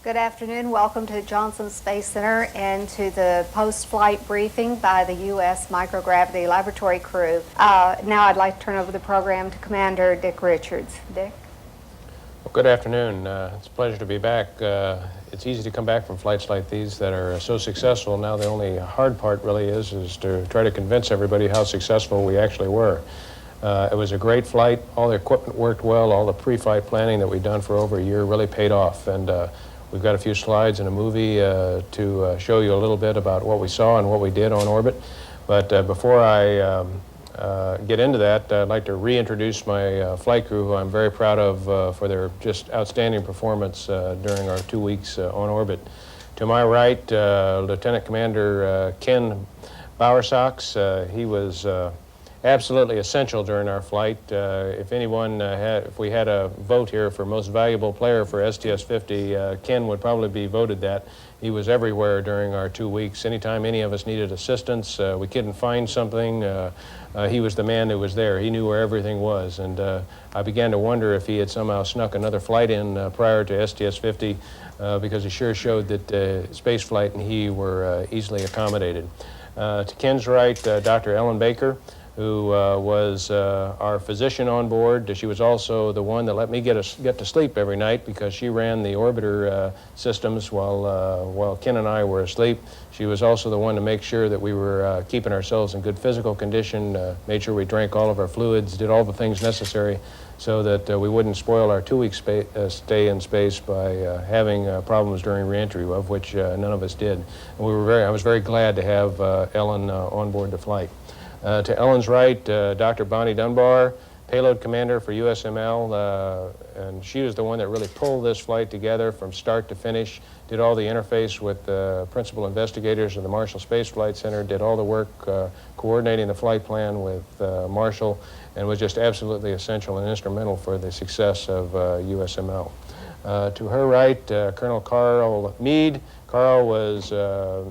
Good afternoon. Welcome to Johnson Space Center and to the post-flight briefing by the U.S. Microgravity Laboratory crew. Now I'd like to turn over the program to Commander Dick Richards. Dick? Well, good afternoon. It's a pleasure to be back. It's easy to come back from flights like these that are so successful. Now the only hard part really is to try to convince everybody how successful we actually were. It was a great flight. All the equipment worked well. All the pre-flight planning that we'd done for over a year really paid off. And we've got a few slides and a movie to show you a little bit about what we saw and what we did on orbit. But before I get into that, I'd like to reintroduce my flight crew, who I'm very proud of for their just outstanding performance during our 2 weeks on orbit. To my right, Lieutenant Commander Ken Bowersox. He was absolutely essential during our flight. If we had a vote here for most valuable player for sts-50, Ken would probably be voted that. He was everywhere during our 2 weeks. Anytime any of us needed assistance, we couldn't find something, he was the man who was there. He knew where everything was, and I began to wonder if he had somehow snuck another flight in prior to sts-50, because he sure showed that space flight and he were easily accommodated. To Ken's right, Dr. Ellen Baker, who was our physician on board. She was also the one that let me get to sleep every night, because she ran the orbiter systems while Ken and I were asleep. She was also the one to make sure that we were keeping ourselves in good physical condition, made sure we drank all of our fluids, did all the things necessary so that we wouldn't spoil our 2 week stay in space by having problems during reentry, of which none of us did. And I was very glad to have Ellen on board the flight. To Ellen's right, Dr. Bonnie Dunbar, payload commander for USML, and she was the one that really pulled this flight together from start to finish, did all the interface with the principal investigators of the Marshall Space Flight Center, did all the work coordinating the flight plan with Marshall, and was just absolutely essential and instrumental for the success of USML. To her right, Colonel Carl Meade. Carl was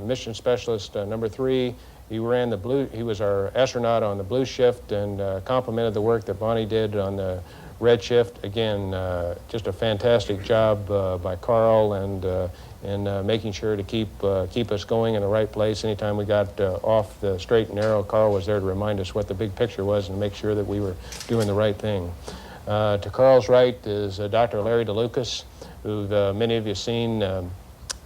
mission specialist number 3. He was our astronaut on the blue shift, and complimented the work that Bonnie did on the red shift. Again, just a fantastic job by Carl, and in making sure to keep us going in the right place. Anytime we got off the straight and narrow, Carl was there to remind us what the big picture was and make sure that we were doing the right thing. To Carl's right is Dr. Larry DeLucas, who many of you have seen the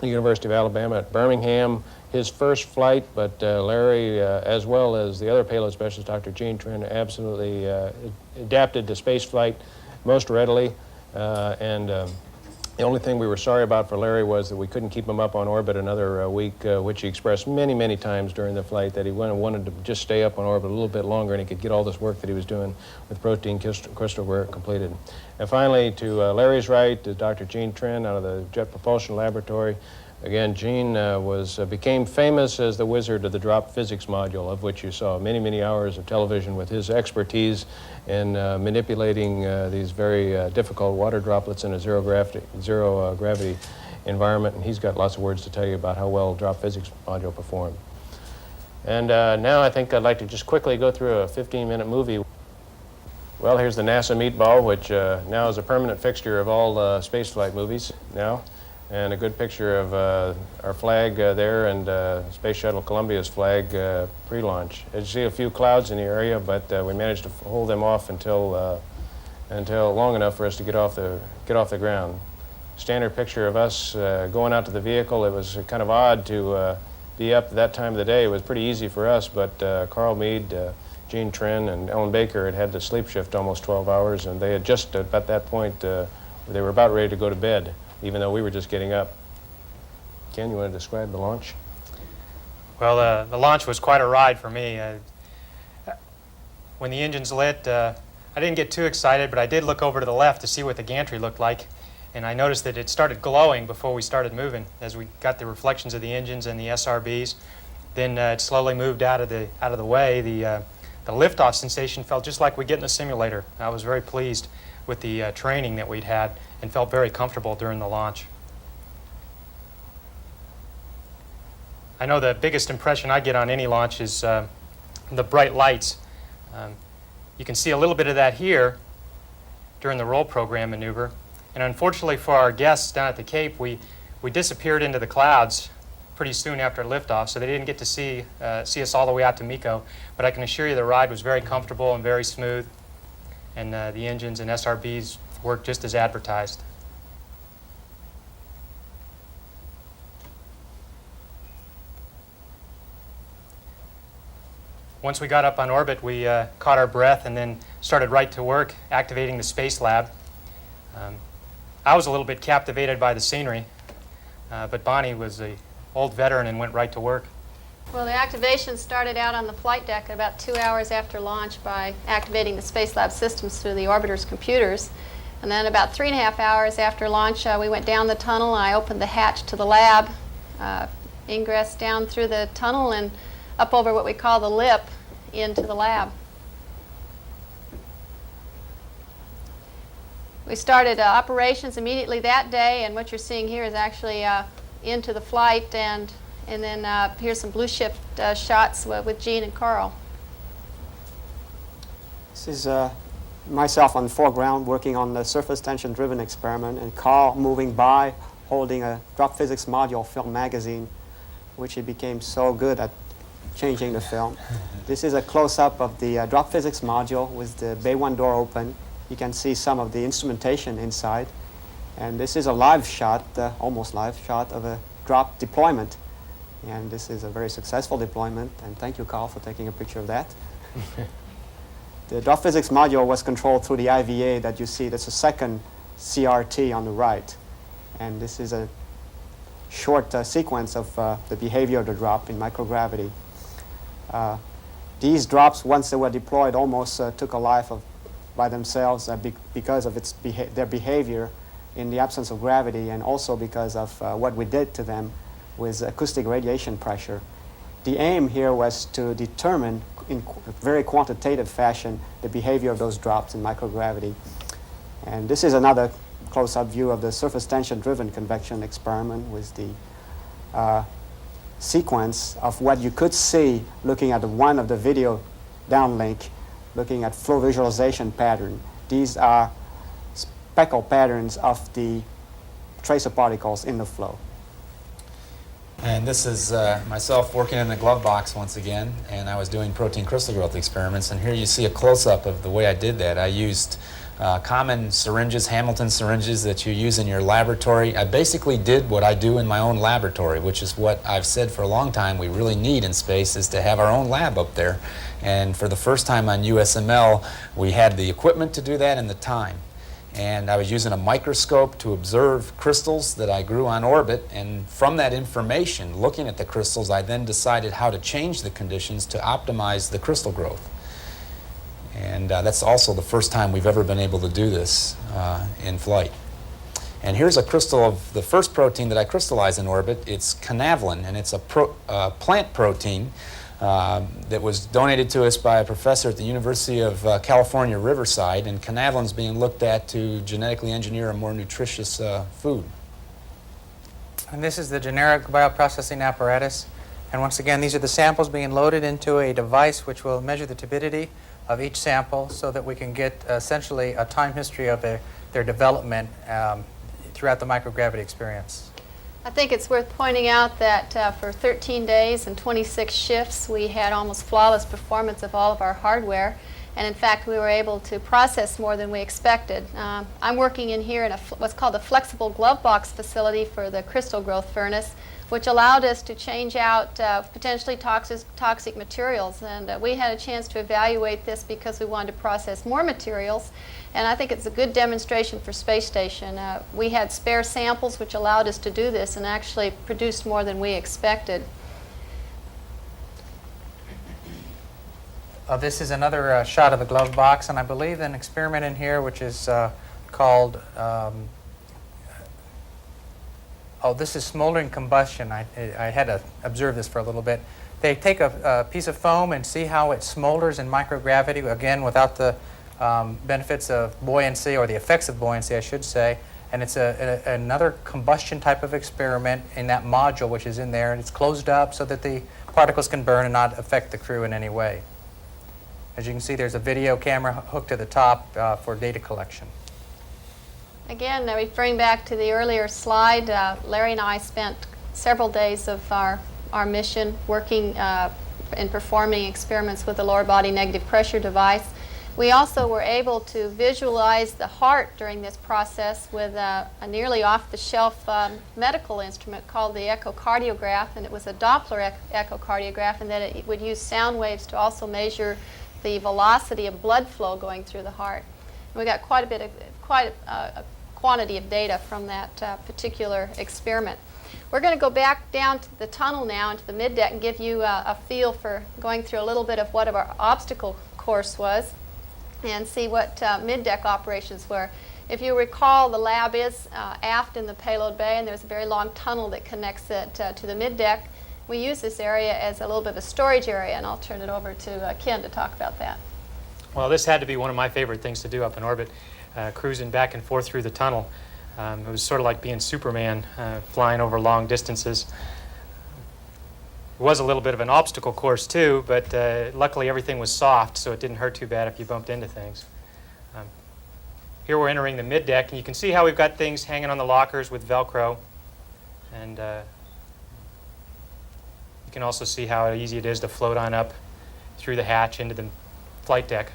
University of Alabama at Birmingham. His first flight, but Larry, as well as the other payload specialist, Dr. Gene Trin, absolutely adapted to space flight most readily. The only thing we were sorry about for Larry was that we couldn't keep him up on orbit another week, which he expressed many, many times during the flight, that he wanted to just stay up on orbit a little bit longer and he could get all this work that he was doing with protein crystal work completed. And finally, to Larry's right is Dr. Gene Trin out of the Jet Propulsion Laboratory. Again, Gene became famous as the wizard of the drop physics module, of which you saw many, many hours of television with his expertise in manipulating these very difficult water droplets in a zero gravity environment. And he's got lots of words to tell you about how well drop physics module performed. And now I think I'd like to just quickly go through a 15-minute movie. Well, here's the NASA meatball, which now is a permanent fixture of all spaceflight movies now. And a good picture of our flag there, and Space Shuttle Columbia's flag pre-launch. As you see, a few clouds in the area, but we managed to hold them off until long enough for us to get off the ground. Standard picture of us going out to the vehicle. It was kind of odd to be up at that time of the day. It was pretty easy for us, but Carl Meade, Gene Trin, and Ellen Baker had to sleep shift almost 12 hours, and they had just at that point they were about ready to go to bed, even though we were just getting up. Ken, you want to describe the launch? Well, the launch was quite a ride for me. When the engines lit, I didn't get too excited, but I did look over to the left to see what the gantry looked like, and I noticed that it started glowing before we started moving as we got the reflections of the engines and the SRBs. Then it slowly moved out of the way. The liftoff sensation felt just like we get in a simulator. I was very pleased with the training that we'd had and felt very comfortable during the launch. I know the biggest impression I get on any launch is the bright lights. You can see a little bit of that here during the roll program maneuver. And unfortunately for our guests down at the Cape, we we disappeared into the clouds pretty soon after liftoff, so they didn't get to see us all the way out to MECO. But I can assure you the ride was very comfortable and very smooth, and the engines and SRBs worked just as advertised. Once we got up on orbit, we caught our breath and then started right to work activating the Space Lab. I was a little bit captivated by the scenery, but Bonnie was an old veteran and went right to work. Well, the activation started out on the flight deck about 2 hours after launch by activating the Space Lab systems through the orbiter's computers. And then about 3.5 hours after launch, we went down the tunnel. I opened the hatch to the lab, ingress down through the tunnel and up over what we call the lip into the lab. We started operations immediately that day, and what you're seeing here is actually into the flight, and then here's some blue shift shots with Gene and Carl. This is myself on the foreground working on the surface tension driven experiment, and Carl moving by holding a drop physics module film magazine, which he became so good at changing the film. This is a close-up of the drop physics module with the bay 1 door open. You can see some of the instrumentation inside. And this is a live shot, almost live shot of a drop deployment. And this is a very successful deployment. And thank you, Carl, for taking a picture of that. The drop physics module was controlled through the IVA that you see. That's a second CRT on the right. And this is a short sequence of the behavior of the drop in microgravity. These drops, once they were deployed, almost took a life by themselves because of their behavior in the absence of gravity, and also because of what we did to them with acoustic radiation pressure. The aim here was to determine in very quantitative fashion the behavior of those drops in microgravity. And this is another close-up view of the surface tension-driven convection experiment with the sequence of what you could see looking at one of the video downlink, looking at flow visualization pattern. These are speckle patterns of the tracer particles in the flow. And this is myself working in the glove box once again, and I was doing protein crystal growth experiments, and here you see a close-up of the way I did that. I used common syringes, Hamilton syringes that you use in your laboratory. I basically did what I do in my own laboratory, which is what I've said for a long time we really need in space, is to have our own lab up there. And for the first time on USML, we had the equipment to do that and the time. And I was using a microscope to observe crystals that I grew on orbit, and from that information, looking at the crystals, I then decided how to change the conditions to optimize the crystal growth. And that's also the first time we've ever been able to do this in flight. And here's a crystal of the first protein that I crystallized in orbit. It's canaverin, and it's a plant protein that was donated to us by a professor at the University of California, Riverside, and canaverin is being looked at to genetically engineer a more nutritious food. And this is the generic bioprocessing apparatus. And once again, these are the samples being loaded into a device which will measure the turbidity of each sample so that we can get essentially a time history of their development throughout the microgravity experience. I think it's worth pointing out that for 13 days and 26 shifts, we had almost flawless performance of all of our hardware. And in fact, we were able to process more than we expected. I'm working in here in what's called a flexible glove box facility for the crystal growth furnace, which allowed us to change out potentially toxic materials. And we had a chance to evaluate this because we wanted to process more materials. And I think it's a good demonstration for Space Station. We had spare samples which allowed us to do this and actually produced more than we expected. This is another shot of the glove box, and I believe an experiment in here which is called, this is smoldering combustion. I had to observe this for a little bit. They take a piece of foam and see how it smolders in microgravity, again without the benefits of buoyancy, or the effects of buoyancy, I should say. And it's another combustion type of experiment in that module which is in there, and it's closed up so that the particles can burn and not affect the crew in any way. As you can see, there's a video camera hooked to the top for data collection. Again, referring back to the earlier slide, Larry and I spent several days of our mission working and performing experiments with the lower body negative pressure device. We also were able to visualize the heart during this process with a nearly off-the-shelf medical instrument called the echocardiograph, and it was a Doppler echocardiograph, and that it would use sound waves to also measure the velocity of blood flow going through the heart. And we got quite a quantity of data from that particular experiment. We're going to go back down to the tunnel now into the middeck and give you a feel for going through a little bit of what our obstacle course was and see what middeck operations were. If you recall, the lab is aft in the payload bay, and there's a very long tunnel that connects it to the middeck. We use this area as a little bit of a storage area, and I'll turn it over to Ken to talk about that. Well, this had to be one of my favorite things to do up in orbit, cruising back and forth through the tunnel. It was sort of like being Superman, flying over long distances. It was a little bit of an obstacle course too, but luckily everything was soft, so it didn't hurt too bad if you bumped into things. Here we're entering the middeck, and you can see how we've got things hanging on the lockers with Velcro. And you can also see how easy it is to float on up through the hatch into the flight deck.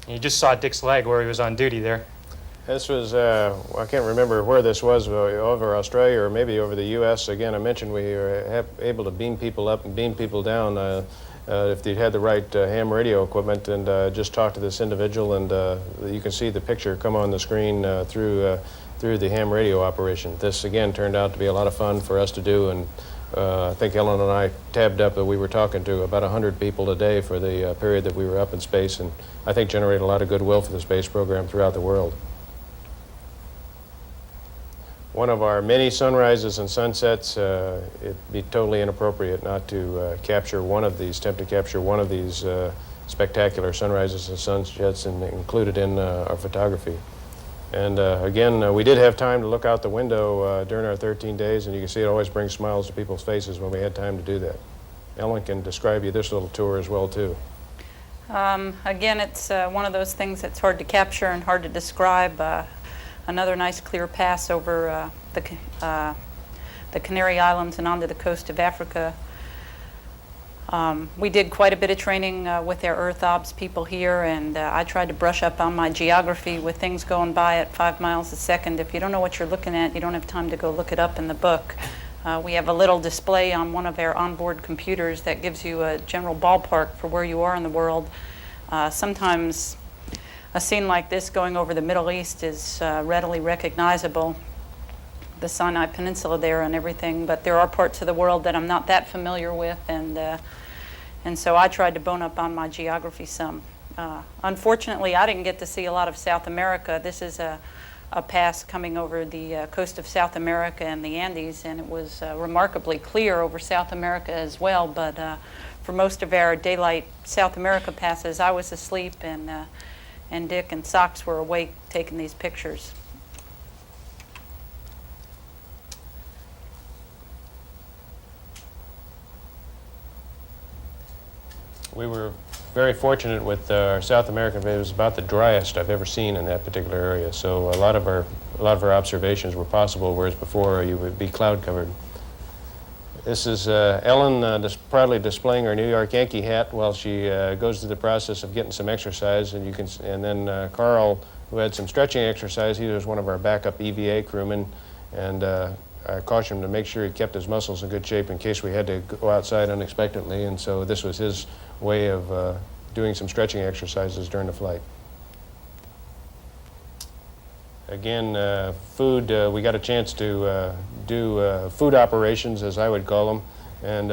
And you just saw Dick's leg where he was on duty there. This was, I can't remember where this was, over Australia or maybe over the U.S. Again, I mentioned we were able to beam people up and beam people down if they had the right ham radio equipment, and just talk to this individual, and you can see the picture come on the screen through the ham radio operation. This, again, turned out to be a lot of fun for us to do, and I think Ellen and I tabbed up that we were talking to about 100 people a day for the period that we were up in space, and I think generated a lot of goodwill for the space program throughout the world. One of our many sunrises and sunsets, it'd be totally inappropriate not to capture one of these, attempt to capture one of these spectacular sunrises and sunsets and include it in our photography. And again, we did have time to look out the window during our 13 days, and you can see it always brings smiles to people's faces when we had time to do that. Ellen can describe you this little tour as well, too. Again, it's one of those things that's hard to capture and hard to describe. Another nice clear pass over the Canary Islands and onto the coast of Africa. We did quite a bit of training with our Earth Obs people here, and I tried to brush up on my geography with things going by at 5 miles a second. If you don't know what you're looking at, you don't have time to go look it up in the book. We have a little display on one of our onboard computers that gives you a general ballpark for where you are in the world. Sometimes a scene like this going over the Middle East is readily recognizable, the Sinai Peninsula there and everything, but there are parts of the world that I'm not that familiar with, and so I tried to bone up on my geography some. Unfortunately, I didn't get to see a lot of South America. This is a pass coming over the coast of South America and the Andes, and it was remarkably clear over South America as well, but for most of our daylight South America passes, I was asleep, and Dick and Socks were awake taking these pictures. We were very fortunate with our South American. It was about the driest I've ever seen in that particular area. So a lot of our observations were possible, whereas before you would be cloud covered. This is Ellen proudly displaying her New York Yankee hat while she goes through the process of getting some exercise, and then Carl, who had some stretching exercise, he was one of our backup EVA crewmen, and I cautioned him to make sure he kept his muscles in good shape in case we had to go outside unexpectedly, and so this was his way of doing some stretching exercises during the flight. Again, food, we got a chance to do food operations, as I would call them, and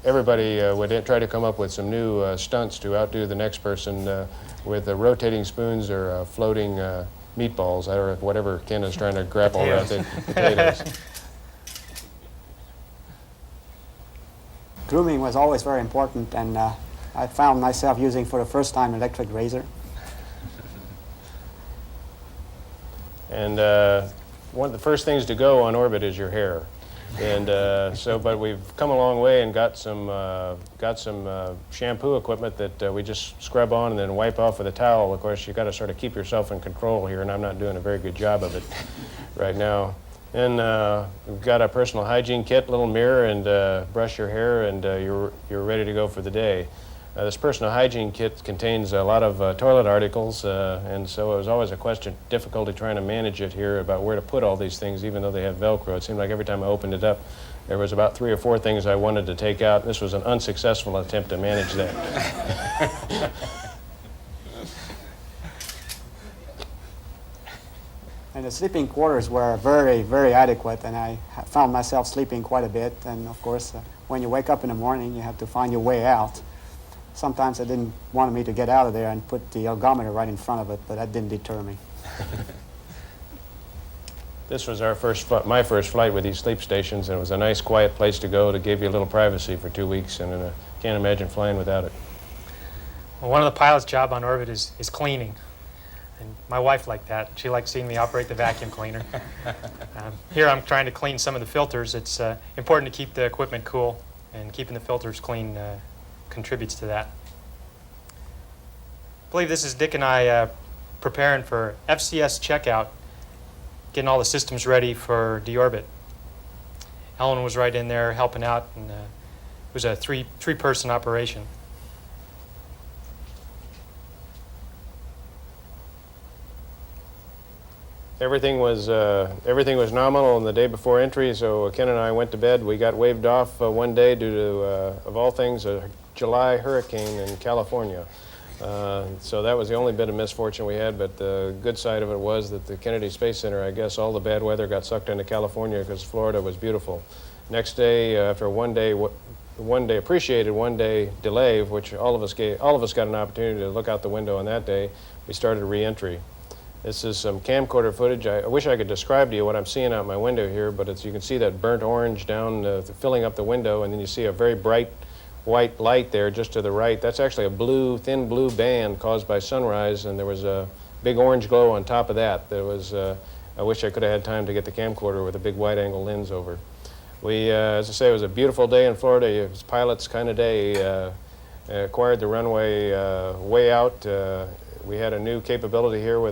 everybody would try to come up with some new stunts to outdo the next person with rotating spoons or floating meatballs, or whatever Ken is trying to grapple around the potatoes. Grooming was always very important, and I found myself using for the first time an electric razor. And one of the first things to go on orbit is your hair. And but we've come a long way and got some shampoo equipment that we just scrub on and then wipe off with a towel. Of course, you got to sort of keep yourself in control here, and I'm not doing a very good job of it right now. And we've got a personal hygiene kit, little mirror, and brush your hair, and you're ready to go for the day. This personal hygiene kit contains a lot of toilet articles, and so it was always a difficulty trying to manage it here about where to put all these things, even though they have Velcro. It seemed like every time I opened it up, there was about 3 or 4 things I wanted to take out. This was an unsuccessful attempt to manage that. And the sleeping quarters were very, very adequate, and I found myself sleeping quite a bit. And of course, when you wake up in the morning, you have to find your way out. Sometimes I didn't want me to get out of there and put the ergometer right in front of it, but that didn't deter me. This was my first flight with these sleep stations, and it was a nice, quiet place to go to give you a little privacy for 2 weeks, and I can't imagine flying without it. Well, one of the pilot's job on orbit is cleaning. And my wife liked that. She liked seeing me operate the vacuum cleaner. Here I'm trying to clean some of the filters. It's important to keep the equipment cool, and keeping the filters clean contributes to that. I believe this is Dick and I preparing for FCS checkout, getting all the systems ready for deorbit. Ellen was right in there helping out, and it was a three-person operation. Everything was nominal on the day before entry, so Ken and I went to bed. We got waved off one day due to, of all things, a July hurricane in California. So that was the only bit of misfortune we had, but the good side of it was that the Kennedy Space Center, I guess all the bad weather got sucked into California because Florida was beautiful. Next day, after a one-day delay, which all of us got an opportunity to look out the window on that day, we started re-entry. This is some camcorder footage. I wish I could describe to you what I'm seeing out my window here, but you can see that burnt orange down filling up the window, and then you see a very bright white light there just to the right. That's actually a thin blue band caused by sunrise, and there was a big orange glow on top of that. I wish I could have had time to get the camcorder with a big wide-angle lens over. As I say, it was a beautiful day in Florida. It was pilot's kind of day. Acquired the runway way out. We had a new capability here we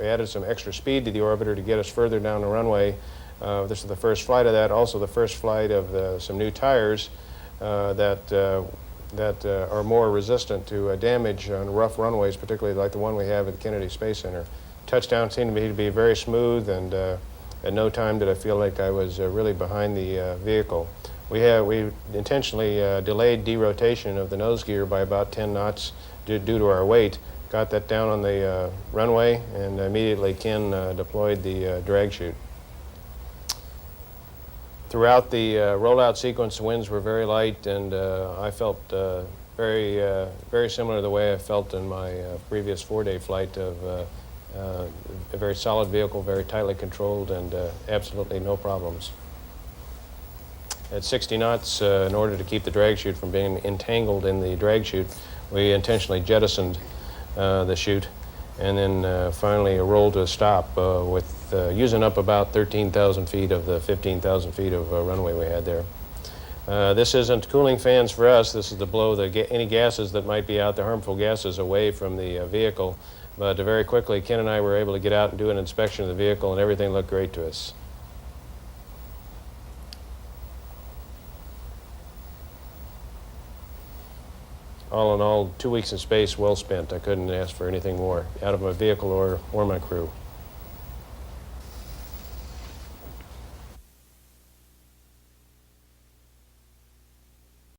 added some extra speed to the orbiter to get us further down the runway. This is the first flight of that, also the first flight of some new tires that are more resistant to damage on rough runways, particularly like the one we have at the Kennedy Space Center. Touchdown seemed to be very smooth, and at no time did I feel like I was really behind the vehicle. We intentionally delayed derotation of the nose gear by about 10 knots due to our weight. Got that down on the runway, and immediately Ken deployed the drag chute. Throughout the rollout sequence, the winds were very light, and I felt very similar to the way I felt in my previous 4-day flight of a very solid vehicle, very tightly controlled, and absolutely no problems. At 60 knots, in order to keep the drag chute from being entangled in the drag chute, we intentionally jettisoned the chute, and then finally rolled to a stop with using up about 13,000 feet of the 15,000 feet of runway we had there. This isn't cooling fans for us. This is to blow any gases that might be out there, harmful gases, away from the vehicle. But very quickly, Ken and I were able to get out and do an inspection of the vehicle, and everything looked great to us. All in all, 2 weeks in space well spent. I couldn't ask for anything more out of my vehicle or my crew.